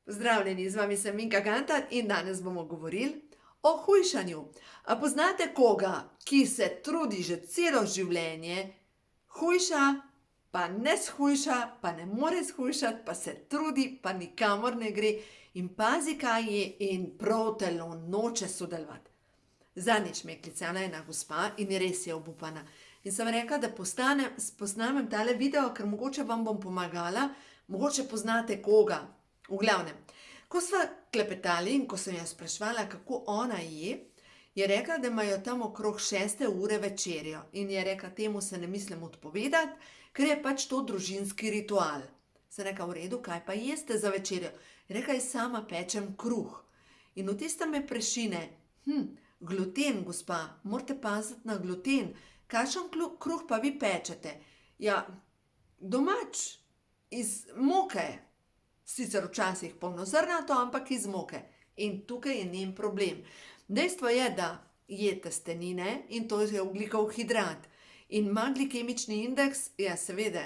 Pozdravljeni, z vami sem Minka Gantar in danes bomo govorili o hujšanju. A poznate koga, ki se trudi že celo življenje, hujša, pa ne shujša, pa ne more shujšati, pa se trudi, pa nikamor ne gre in pazi, kaj je in prav telo noče sodelovati. Zadnjič me je klicala ena gospa in res je obupana. In sem rekla, da posnamem tale video, ker mogoče vam bom pomagala, mogoče poznate koga. V glavnem, ko sva klepetali in ko sem jo spraševala, kako ona je rekla, da imajo tam okrog 6. ure večerjo. In je rekla, temu se ne mislim odpovedati, ker je pač to družinski ritual. Sem rekla, v redu, kaj pa jeste za večerjo? Je rekla, jaz sama pečem kruh. In v tistem me prešine, gluten, gospa, morate paziti na gluten. Kakšen kruh pa vi pečete? Ja, domač, iz moke. Sicer včasih polnozrnato, ampak iz moke. In tukaj je njen problem. Dejstvo je, da je testenine in to je ogljikov hidrat. In ima glikemični indeks, ja seveda,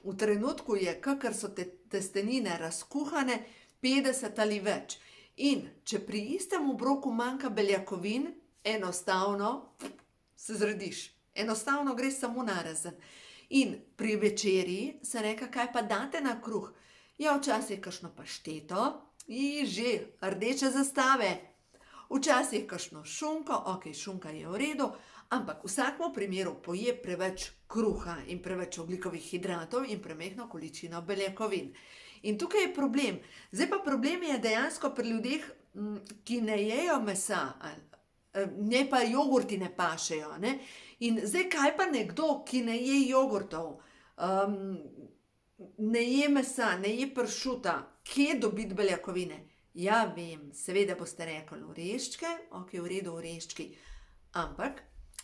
v trenutku je, kakor so te testenine razkuhane, 50 ali več. In če pri istem obroku manjka beljakovin, enostavno se zrediš. Enostavno greš samo narazen. In pri večerji se reka, kaj pa date na kruh? Ja, včasih kakšno pašteto, že rdeče zastave. Včasih kakšno šunko, ok, šunka je v redu, ampak v vsakem primeru poje preveč kruha in preveč ogljikovih hidratov in premehno količino beljakovin. In tukaj je problem. Zdaj pa problem je dejansko pri ljudeh, ki ne jejo mesa, njej pa jogurti ne pašejo. Ne? In zdaj kaj pa nekdo, ki ne je jogurtov, ne je mesa, ne je pršuta, kje dobiti beljakovine? Ja, vem, seveda boste rekli oreščke, ok, v redu oreščki. Ampak,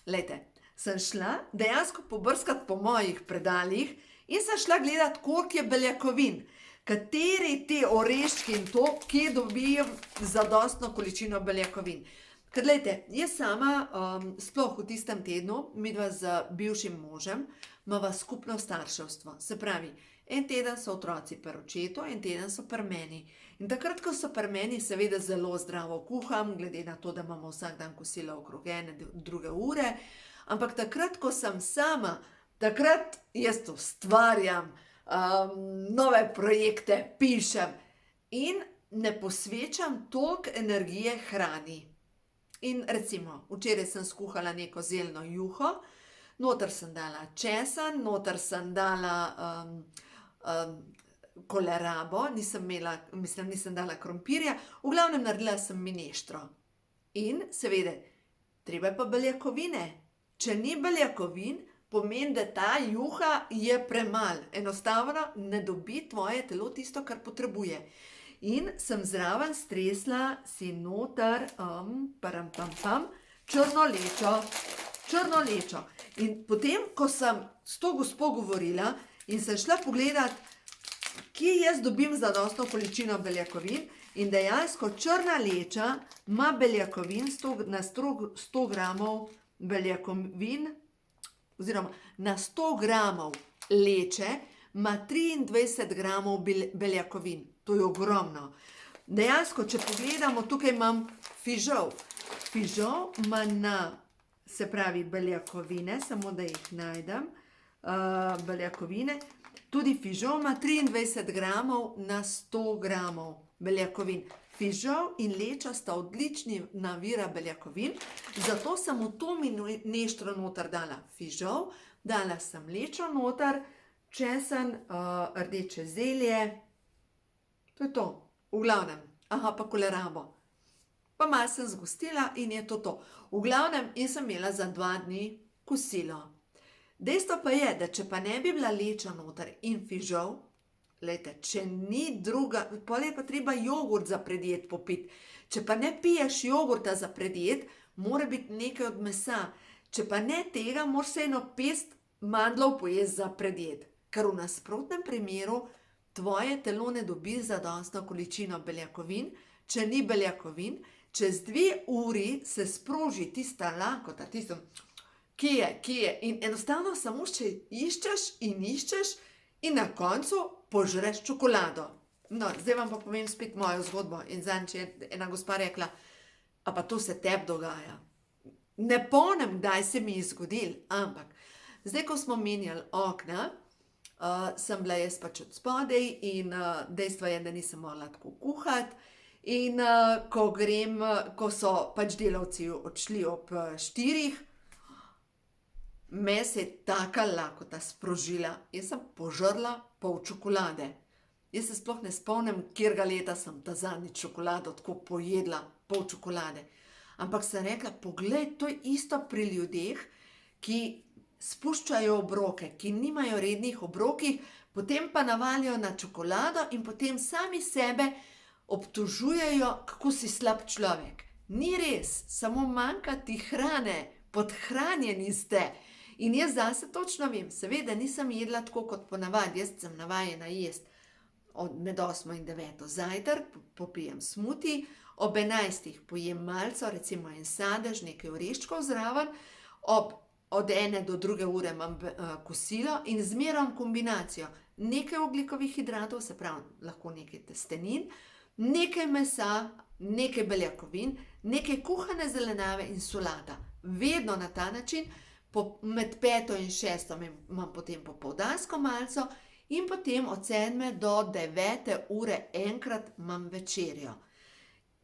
glejte, sem šla dejansko pobrskati po mojih predalih in sem šla gledati, koliko je beljakovin. Kateri te oreščki in to, kje dobijem zadostno količino beljakovin. Ker glejte, jaz sama, sploh v tistem tednu, midva z bivšim možem, imava skupno starševstvo. Se pravi, en teden so otroci pri očetu, en teden so pri meni. In takrat, ko so pri meni, seveda zelo zdravo kuham, glede na to, da imamo vsak dan kosilo okrog 1-2 ure. Ampak takrat, ko sem sama, takrat jaz to ustvarjam, nove projekte pišem in ne posvečam toliko energije hrani. In recimo, včeraj sem skuhala neko zeljno juho, noter sem dala česen, noter sem dala kolerabo, nisem dala krompirja, v glavnem naredila sem mineštro. In seveda, treba je pa beljakovine. Če ni beljakovin, pomeni, da ta juha je premalo. Enostavno ne dobi tvoje telo tisto, kar potrebuje. In sem zraven stresla si noter črno lečo. In potem, ko sem s to gospo govorila in sem šla pogledat, kje jaz dobim zadostno količino beljakovin, in dejansko črna leča ima beljakovin na 100 gramov beljakovin, oziroma na 100 gramov leče ima 23 gramov beljakovin. To je ogromno. Dejansko, če pogledamo, tukaj imam fižol. Fižol ima se pravi, beljakovine, samo da jih najdem, beljakovine. Tudi fižol ima 23 gramov na 100 gramov beljakovin. Fižol in leča sta odlični vira beljakovin, zato sem v to mineštro noter dala fižol, dala sem lečo noter, česen, rdeče zelje. To je to, v glavnem. Aha, pa kolerabo. Pa malo sem zgostila in je to. V glavnem, jaz sem imela za 2 dni kosilo. Dejstvo pa je, da če pa ne bi bila leča noter in fižol, glejte, če ni druga, potem je pa treba jogurt za predjed popiti. Če pa ne piješ jogurta za predjed, mora biti nekaj od mesa. Če pa ne tega, moraš se eno pest mandljev pojesti za predjed. Ker v nasprotnem primeru tvoje telo ne dobi zadostno količino beljakovin. Če ni beljakovin, čez 2 uri se sproži tista lakota, tisto, kje je. In enostavno samo še iščeš in na koncu požreš čokolado. No, zdaj vam pa povem spet mojo zgodbo. In zadnjič je ena gospa rekla, a pa to se tebi dogaja. Ne pomnim, kdaj se mi je zgodil, ampak zdaj, ko smo menjali okna, sem bila jaz pač od spodaj in dejstvo je, da nisem mogla tako kuhati. In ko so pač delavci odšli ob 4, me se je taka lakota sprožila. Jaz sem požrla pol čokolade. Jaz se sploh ne spomnim, katerega leta sem ta zadnjič čokolado tako pojedla, pol čokolade. Ampak sem rekla, poglej, to je isto pri ljudeh, ki spuščajo obroke, ki nimajo rednih obrokih, potem pa navalijo na čokolado in potem sami sebe obtožujejo, kako si slab človek. Ni res, samo manjka ti hrane, podhranjeni ste. In jaz zase točno vem, seveda nisem jedla tako kot ponavadi, jaz sem navajena jesti med 8 in 9 zajtrk, popijem smuti, ob 11 pojem malco, recimo en sadež, nekaj oreščkov zraven, od 1 do 2 ure imam kosilo in zmeram kombinacijo nekaj ogljikovih hidratov, se pravi lahko nekaj testenin, nekaj mesa, nekaj beljakovin, nekaj kuhane zelenjave in solata. Vedno na ta način, med 5 in 6 imam potem popoldansko malco in potem od 7 do 9 ure enkrat imam večerjo.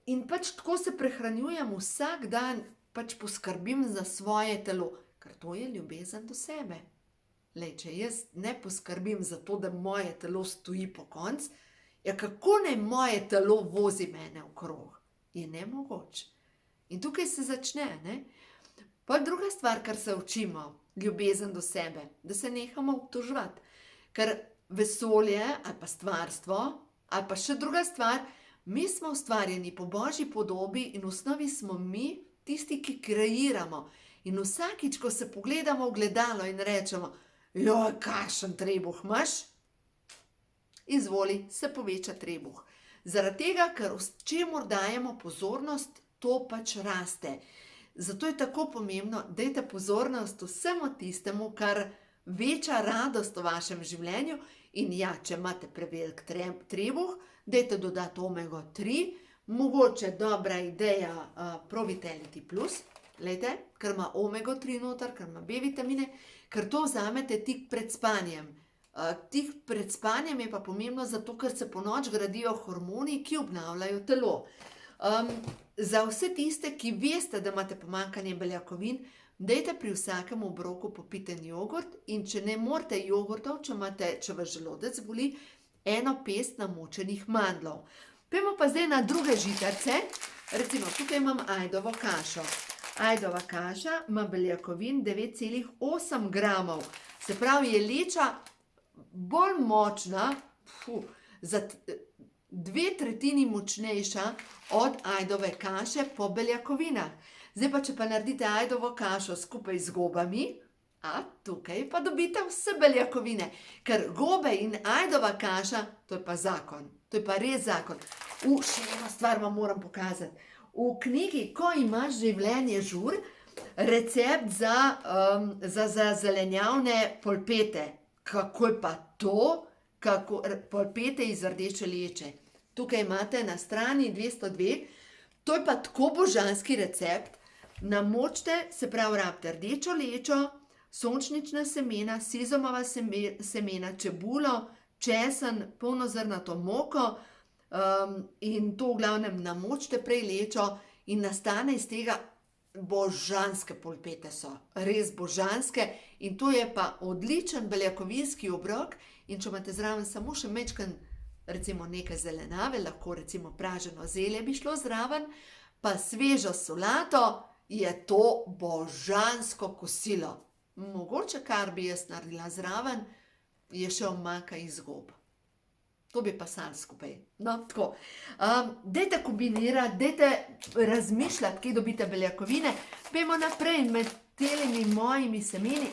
In pač tako se prehranjujem vsak dan, pač poskrbim za svoje telo, ker to je ljubezen do sebe. Lej, če jaz ne poskrbim za to, da moje telo stoji pokonci, ja kako naj moje telo vozi mene okrog? Je nemogoče. In tukaj se začne, ne? Pa druga stvar, kar se učimo, ljubezen do sebe, da se nehamo obtoževati. Ker vesolje ali pa stvarstvo, ali pa še druga stvar, mi smo ustvarjeni po Božji podobi in v osnovi smo mi tisti, ki kreiramo. In vsakič, ko se pogledamo v gledalo in rečemo, joj, kakšen trebuh imaš, izvoli, se poveča trebuh. Zaradi tega, ker čemur dajemo pozornost, to pač raste. Zato je tako pomembno, dajte pozornost vsemu tistemu, kar veča radost v vašem življenju. In ja, če imate prevelik trebuh, dajte dodati omega 3, mogoče dobra ideja Pro-Vitality Plus, glejte, ker ima omega 3 noter, ker ima B vitamine, ker to vzamete tik pred spanjem. Tik pred spanjem je pa pomembno zato, ker se ponoči gradijo hormoni, ki obnavljajo telo. Za vse tiste, ki veste, da imate pomanjkanje beljakovin, dajte pri vsakem obroku popiti en jogurt in če ne morete jogurtov, če vas želodec boli, 1 pest namočenih mandljev. Pojdimo pa zdaj na druge žitarice. Recimo, tukaj imam ajdovo kašo. Ajdova kaša ima beljakovin 9,8 gramov. Se pravi, je leča bolj močna, za 2/3 močnejša od ajdove kaše po beljakovinah. Zdaj pa, če pa naredite ajdovo kašo skupaj z gobami, tukaj pa dobite vse beljakovine, ker gobe in ajdova kaša, to je pa zakon, to je pa res zakon. Še eno stvar vam moram pokazati. V knjigi Ko imaš življenje žur, recept za zelenjavne polpete. Kako je pa to? Polpete iz rdeče leče. Tukaj imate na strani 202, to je pa tako božanski recept. Namočite, se pravi, rabite rdečo lečo, sončnična semena, sezamova semena, čebulo, česen, polnozrnato moko in to v glavnem namočite prej lečo in nastane iz tega božanske polpete so. Res božanske in to je pa odličen beljakovinski obrok in če imate zraven samo še majčken, recimo nekaj zelenjave, lahko recimo praženo zelje bi šlo zraven, pa svežo solato, je to božansko kosilo. Mogoče, kar bi jaz naredila zraven, je še omaka iz gob. To bi pa sam skupaj. No, tako. Dajte kombinirati, dajte razmišljati, kje dobite beljakovine. Pojdimo naprej med telimi mojimi semeni.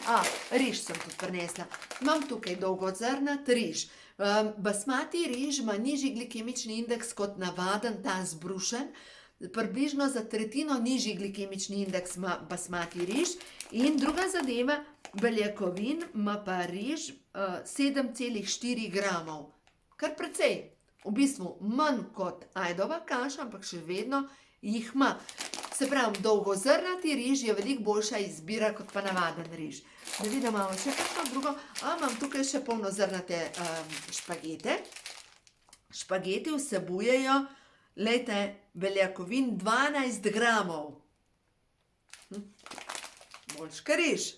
Riž sem tudi prinesla. Imam tukaj dolgozrnat riž. Basmati riž ima nižji glikemični indeks kot navaden, ta zbrušen. Približno za 1/3 nižji glikemični indeks ima basmati riž. In druga zadeva, beljakovin ima pa riž 7,4 gramov. Kar precej. v bistvu manj kot ajdova kaša, ampak še vedno jih ima. Se pravi, dolgozrnati riž je veliko boljša izbira kot pa navaden riž. Da vidim, imamo še kakšno drugo. Imam tukaj še polnozrnate špagete. Špageti vsebujejo, glejte, beljakovin 12 gramov. Boljš ka riž.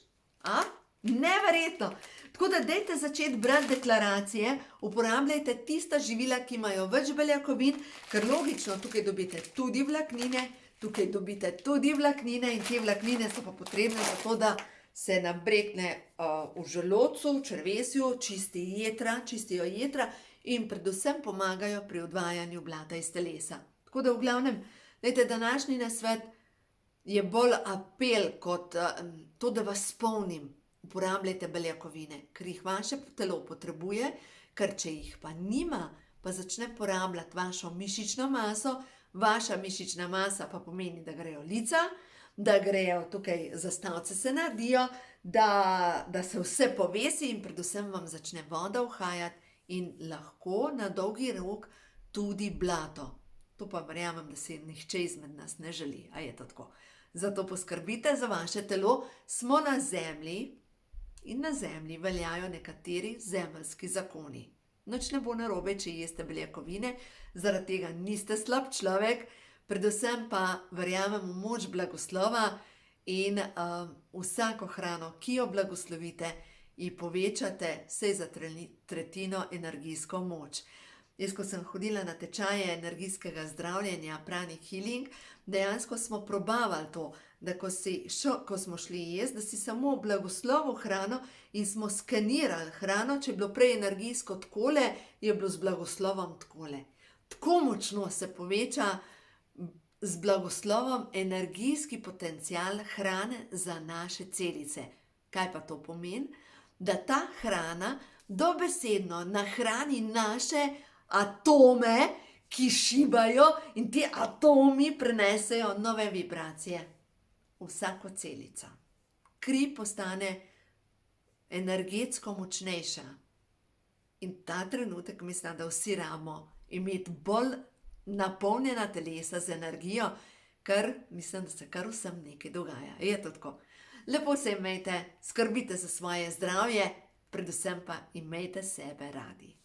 Neverjetno. Tako da dajte začeti brati deklaracije, uporabljajte tista živila, ki imajo več beljakovin, ker logično tukaj dobite tudi vlaknine, tukaj dobite tudi vlaknine in te vlaknine so pa potrebne za to, da se nabrekne v želodcu, v črevesju, čistijo jetra in predvsem pomagajo pri odvajanju blata iz telesa. Tako da v glavnem, dajte, današnji nasvet je bolj apel kot to, da vas spomnim. Uporabljajte beljakovine, ker jih vaše telo potrebuje, ker če jih pa nima, pa začne porabljati vašo mišično maso, vaša mišična masa pa pomeni, da grejo lica, da grejo tukaj zastavce se naredijo, da se vse povesi in predvsem vam začne voda uhajati in lahko na dolgi rok tudi blato. To pa verjamem, da si nihče izmed nas ne želi, a je to tako. Zato poskrbite za vaše telo, smo na zemlji in na zemlji veljajo nekateri zemeljski zakoni. Nič ne bo narobe, če jeste beljakovine, zaradi tega niste slab človek, predvsem pa verjamem v moč blagoslova in vsako hrano, ki jo blagoslovite, ji povečate vsaj za tretjino energijsko moč. Jaz, ko sem hodila na tečaje energijskega zdravljenja, pranic healing, dejansko smo probavali to, da ko smo šli jesti, da si samo blagoslovil hrano in smo skenirali hrano, če je bilo prej energijsko takole, je bilo z blagoslovom takole. Tako močno se poveča z blagoslovom energijski potencial hrane za naše celice. Kaj pa to pomeni? Da ta hrana dobesedno nahrani naše atome, ki šibajo in ti atomi prenesejo nove vibracije v vsako celico. Kri postane energetsko močnejša. In ta trenutek mislim, da vsi rabimo imeti bolj napolnjena telesa z energijo, ker mislim, da se kar vsem nekaj dogaja. Je to tako? Lepo se imejte, skrbite za svoje zdravje, predvsem pa imejte sebe radi.